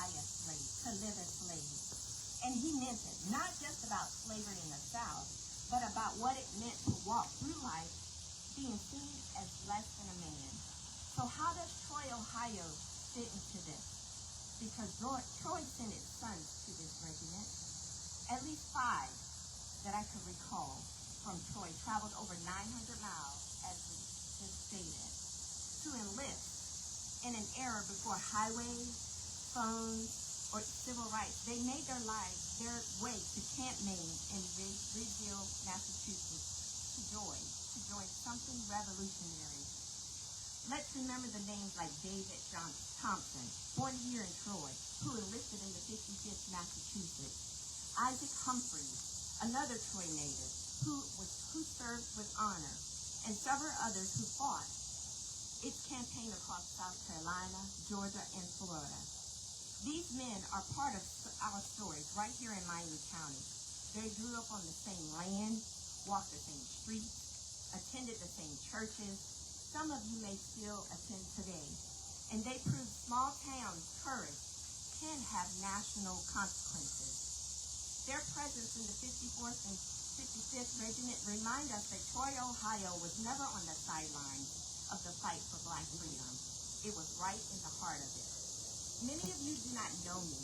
buy a slave, to live as slaves. And he meant it, not just about slavery in the South, but about what it meant to walk through life being seen as less than a man. So how does Troy, Ohio fit into this? Because Troy sent its sons to this regiment. At least 5 that I could recall from Troy traveled over 900 miles, as we just stated, to enlist in an era before highways, phones, or civil rights. They made their way to Camp Maine in Riverside, Massachusetts, to join something revolutionary. Let's remember the names like David Thompson, born here in Troy, who enlisted in the 55th Massachusetts. Isaac Humphreys, another Troy native, who served with honor, and several others who fought its campaign across South Carolina, Georgia, and Florida. These men are part of our stories right here in Miami County. They grew up on the same land, walked the same streets, attended the same churches. Some of you may still attend today. And they proved small town courage can have national consequences. Their presence in the 54th and 55th Regiment remind us that Troy, Ohio was never on the sidelines of the fight for Black freedom. It was right in the heart of it. Many of you do not know me,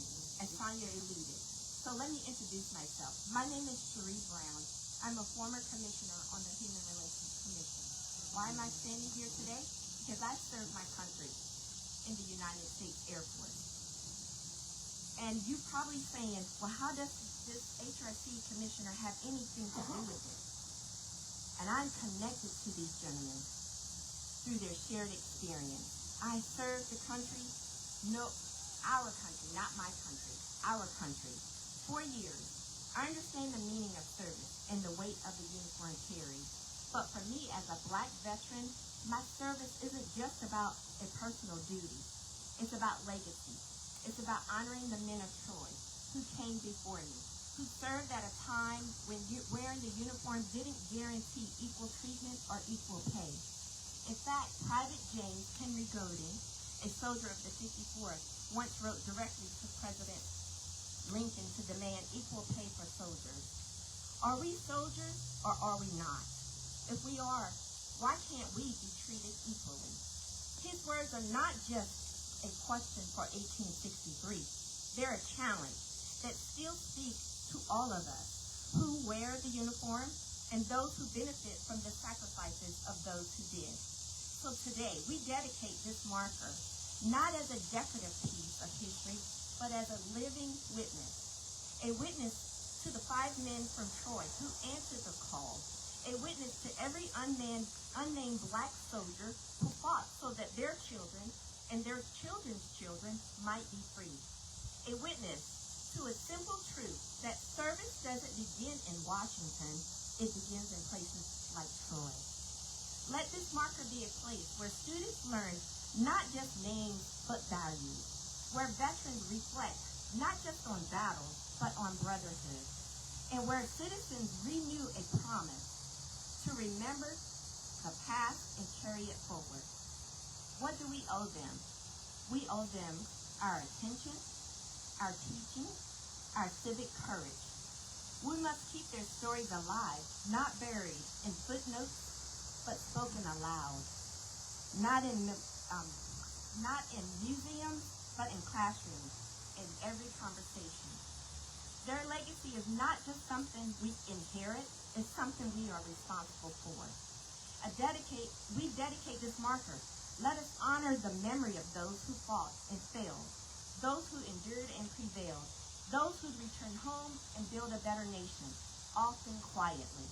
as Sonia alluded, so let me introduce myself. My name is Cherie Brown. I'm a former commissioner on the Human Relations Commission. Why am I standing here today? Because I served my country in the United States Air Force. And you're probably saying, well, how does this HRC commissioner have anything to do with it? And I'm connected to these gentlemen through their shared experience. I served the country, our country, not my country, our country, 4 years. I understand the meaning of service and the weight of the uniform carried. But for me, as a Black veteran, my service isn't just about a personal duty. It's about legacy. It's about honoring the men of Troy who came before me, who served at a time when wearing the uniform didn't guarantee equal treatment or equal pay. In fact, Private James Henry Godin, a soldier of the 54th, once wrote directly to President Lincoln to demand equal pay for soldiers. Are we soldiers or are we not? If we are, why can't we be treated equally? His words are not just a question for 1863. They're a challenge that still speak to all of us who wear the uniform and those who benefit from the sacrifices of those who did. So today, we dedicate this marker not as a decorative piece of history, but as a living witness. A witness to the 5 men from Troy who answered the call. A witness to every unnamed Black soldier who fought so that their children and their children's children might be free. A witness to a simple truth that service doesn't begin in Washington, it begins in places like Troy. Let this marker be a place where students learn not just names, but values, where veterans reflect not just on battles, but on brotherhood, and where citizens renew a promise to remember the past and carry it forward. What do we owe them? We owe them our attention, our teaching, our civic courage. We must keep their stories alive, not buried in footnotes, but spoken aloud. Not in museums, but in classrooms, in every conversation. Their legacy is not just something we inherit, it's something we are responsible for. We dedicate this marker. Let us honor the memory of those who fought and failed, those who endured and prevailed, those who returned home and build a better nation, often quietly,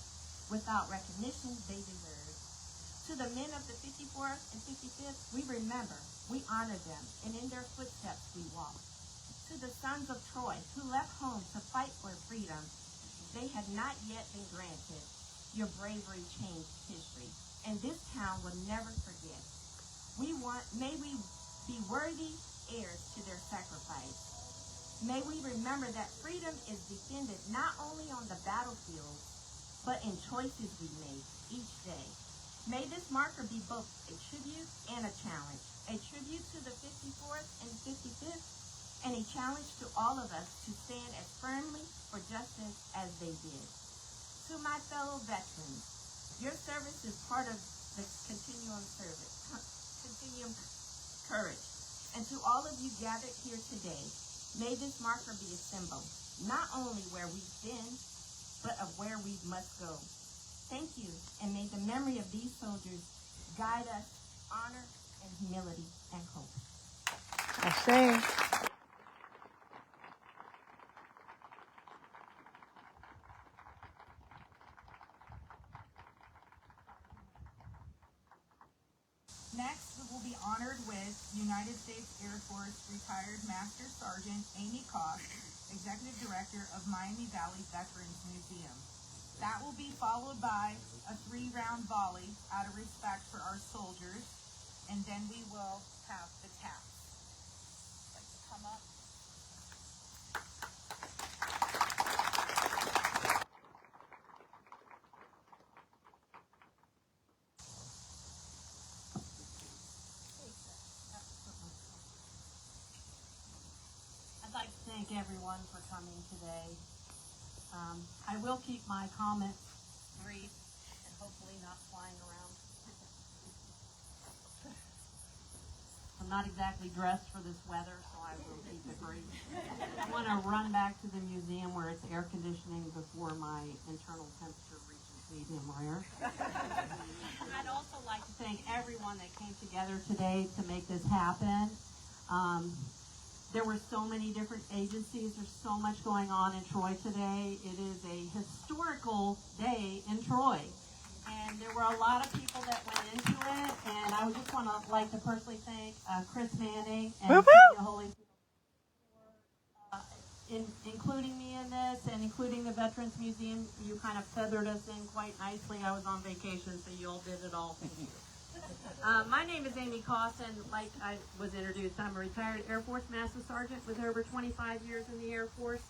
without recognition they deserve. To the men of the 54th and 55th, we remember, we honor them, and in their footsteps we walk. To the sons of Troy who left home to fight for freedom they had not yet been granted, your bravery changed history, and this town will never forget. May we be worthy heirs to their sacrifice. May we remember that freedom is defended not only on the battlefield, but in choices we make each day. May this marker be both a tribute and a challenge, a tribute to the 54th and 55th, and a challenge to all of us to stand as firmly for justice as they did. To my fellow veterans, your service is part of the continuum courage. And to all of you gathered here today, may this marker be a symbol, not only where we've been, but of where we must go. Thank you, and may the memory of these soldiers guide us, honor, and humility, and hope. I say. Next, we will be honored with United States Air Force retired Master Sergeant Amy Koss, Executive Director of Miami Valley Veterans Museum. That will be followed by a 3-round volley out of respect for our soldiers, and then we will have the taps. Like to come up. I'd like to thank everyone for coming today. I will keep my comments brief and hopefully not flying around. I'm not exactly dressed for this weather, so I will keep it brief. I want to run back to the museum where it's air conditioning before my internal temperature reaches medium rare. I'd also like to thank everyone that came together today to make this happen. There were so many different agencies. There's so much going on in Troy today. It is a historical day in Troy. And there were a lot of people that went into it. And I would just want to like to personally thank Chris Manning and Holyfield for including me in this and including the Veterans Museum. You kind of feathered us in quite nicely. I was on vacation, so you all did it all. Thank you. My name is Amy Koss, and like I was introduced, I'm a retired Air Force Master Sergeant with over 25 years in the Air Force,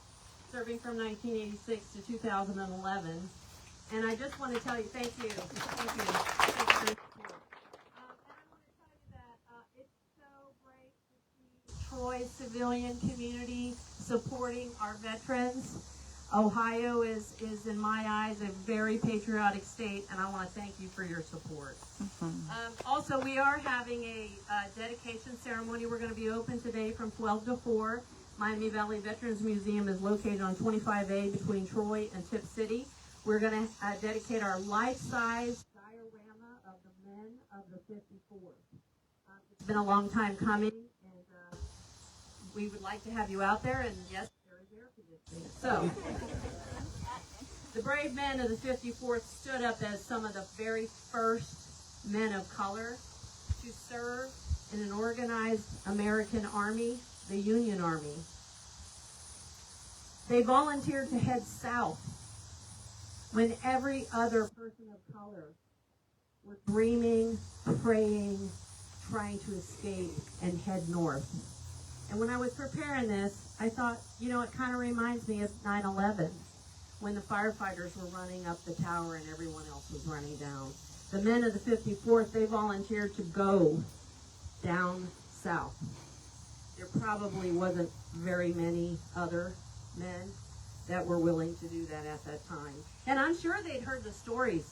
serving from 1986 to 2011. And I just want to tell you, thank you. Thank you. Thank you for your support. And I want to tell you that it's so great to see Troy's civilian community supporting our veterans. Ohio is in my eyes, a very patriotic state, and I want to thank you for your support. Also, we are having a dedication ceremony. We're going to be open today from 12 to 4. Miami Valley Veterans Museum is located on 25A between Troy and Tip City. We're going to dedicate our life-size diorama of the men of the 54th. It's been a long time coming, and we would like to have you out there, and yes, there is air conditioning. So, the brave men of the 54th stood up as some of the very first men of color to serve in an organized American army, the Union Army. They volunteered to head south when every other person of color were dreaming, praying, trying to escape and head north. And when I was preparing this, I thought, you know, it kind of reminds me of 9/11, when the firefighters were running up the tower and everyone else was running down. The men of the 54th, they volunteered to go down south. There probably wasn't very many other men that were willing to do that at that time. And I'm sure they'd heard the stories.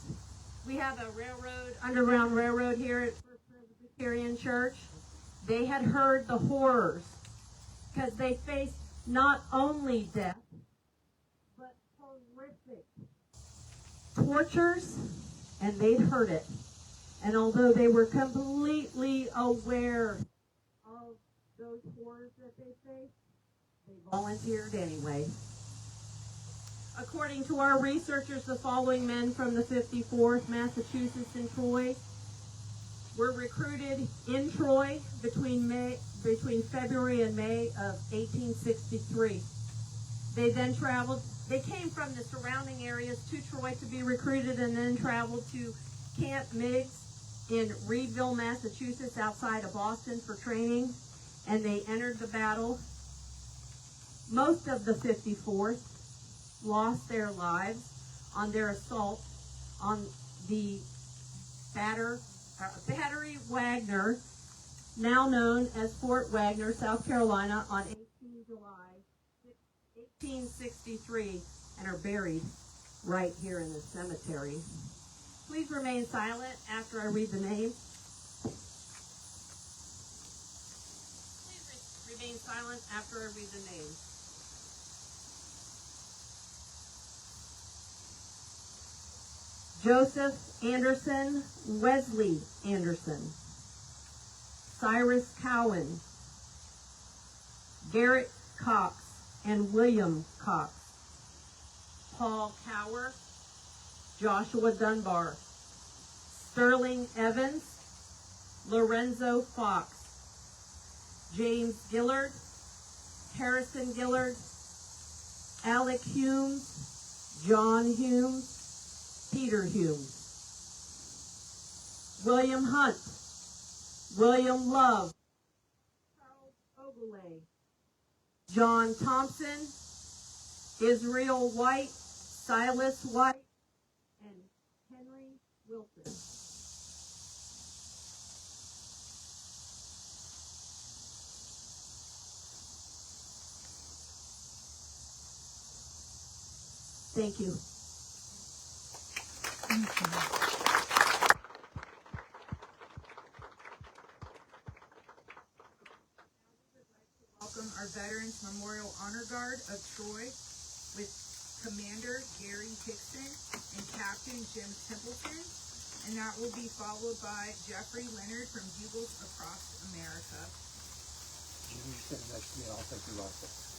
We have a railroad, underground railroad here at First Presbyterian Church. They had heard the horrors because they faced not only death, but horrific tortures, and they'd heard it. And although they were completely aware of those horrors that they faced, they volunteered anyway. According to our researchers, the following men from the 54th, Massachusetts and Troy, were recruited in Troy between February and May of 1863. They then traveled. They came from the surrounding areas to Troy to be recruited and then traveled to Camp Meigs in Reedville, Massachusetts, outside of Boston for training, and they entered the battle. Most of the 54th lost their lives on their assault on the Battery Wagner, now known as Fort Wagner, South Carolina, on 18 July 1863 and are buried right here in the cemetery. Please remain silent after I read the name. Please remain silent after I read the name. Joseph Anderson, Wesley Anderson, Cyrus Cowan, Garrett Cox and William Cox, Paul Cower, Joshua Dunbar, Sterling Evans, Lorenzo Fox, James Gillard, Harrison Gillard, Alec Humes, John Humes, Peter Humes, William Hunt, William Love, Charles Ogilvie, John Thompson, Israel White, Silas White, and Henry Wilson. Thank you. Welcome our Veterans Memorial Honor Guard of Troy with Commander Gary Hickson and Captain Jim Templeton, and that will be followed by Jeffrey Leonard from Bugles Across America. Jim, you sit next to me and I'll take your rifle.